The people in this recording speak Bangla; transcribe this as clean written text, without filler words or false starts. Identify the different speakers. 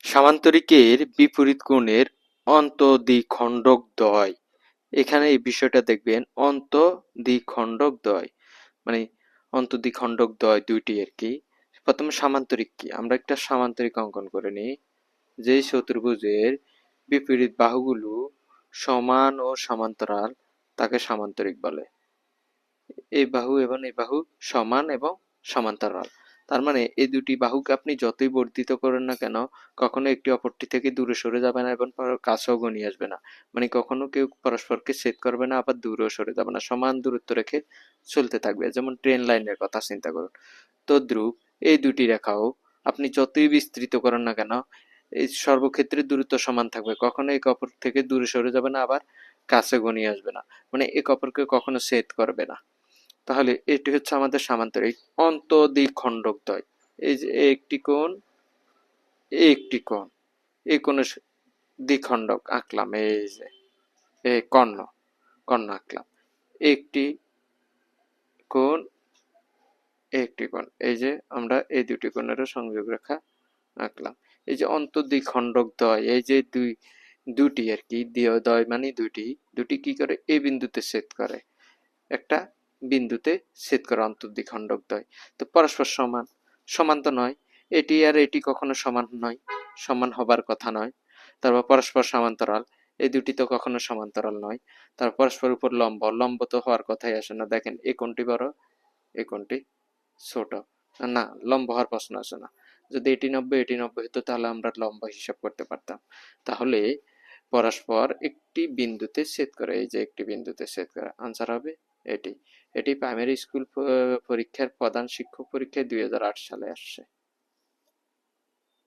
Speaker 1: সামান্তরিকের বিপরীত কোণের অন্তঃদ্বিখণ্ডকদ্বয়। এখানে এই বিষয়টা দেখবেন, অন্তঃদ্বিখণ্ডকদ্বয় মানে অন্তঃদ্বিখণ্ডকদ্বয় দুইটি আর কি। প্রথমে সামান্তরিক কি, আমরা একটা সামান্তরিক অঙ্কন করে নিই। যে চতুর্ভুজের বিপরীত বাহুগুলো সমান ও সমান্তরাল তাকে সামান্তরিক বলে। এই বাহু এবং এই বাহু সমান এবং সমান্তরাল, তার মানে এই দুটি বাহুকে আপনি যতই বর্ধিত করেন না কেন কখনো একটি অপরটি থেকে দূরে সরে যাবে না এবং কাছেও ঘনিয়ে আসবে না। মানে কখনো কেউ পরস্পরকে ছেদ করবে না, আবার দূরেও সরে যাবে না, সমান দূরত্ব রেখে চলতে থাকবে। যেমন ট্রেন লাইনের কথা চিন্তা করুন। তদ্রূপ এই দুটি রেখাও আপনি যতই বিস্তৃত করেন না কেন এই সর্বক্ষেত্রে দূরত্ব সমান থাকবে, কখনো একে অপর থেকে দূরে সরে যাবে না, আবার কাছে ঘনিয়ে আসবে না, মানে একে অপরকে কখনো ছেদ করবে না। তাহলে এটি হচ্ছে আমাদের সামান্তরিক অন্তঃদ্বিখণ্ডকদ্বয়। এই যে একটি কোণ, একটি কোণ, এই কোণের দ্বিখণ্ডক আঁকলাম, এই যে এই কর্ণ, কর্ণ আঁকলাম। একটি কোণ, একটি কোণ, এই যে আমরা এই দুটি কোণেরও সংযোগ রেখা আঁকলাম। এই যে অন্তঃদ্বিখণ্ডকদ্বয়, এই যে দুটি আর কি, দ্বয় মানে দুটি, দুটি কি করে এই বিন্দুতে ছেদ করে, একটা বিন্দুতে ছেদ করে অন্তঃদ্বিখণ্ডকদ্বয়। তো পরস্পর সমান, সমান তো নয়, এটি আর এটি কখনো সমান নয়, সমান হবার কথা নয়। তারপর পরস্পর সমান্তরাল, এই দুটি তো কখনো সমান্তরাল নয়। তারপর পরস্পর উপর লম্ব, লম্ব তো হওয়ার কথাই আসে না। দেখেন এই কোণটি বড়, এই কোণটি ছোট, না লম্ব হওয়ার প্রশ্ন আসে না। যদি এটি 90 এটি 90 হতো তাহলে আমরা লম্ব হিসাব করতে পারতাম। তাহলে পরস্পর একটি বিন্দুতে ছেদ করে, এই যে একটি বিন্দুতে ছেদ করে, আনসার হবে এটি। এটি প্রাইমারি স্কুল পরীক্ষার প্রধান শিক্ষক পরীক্ষায় 2008 সালে আসছে।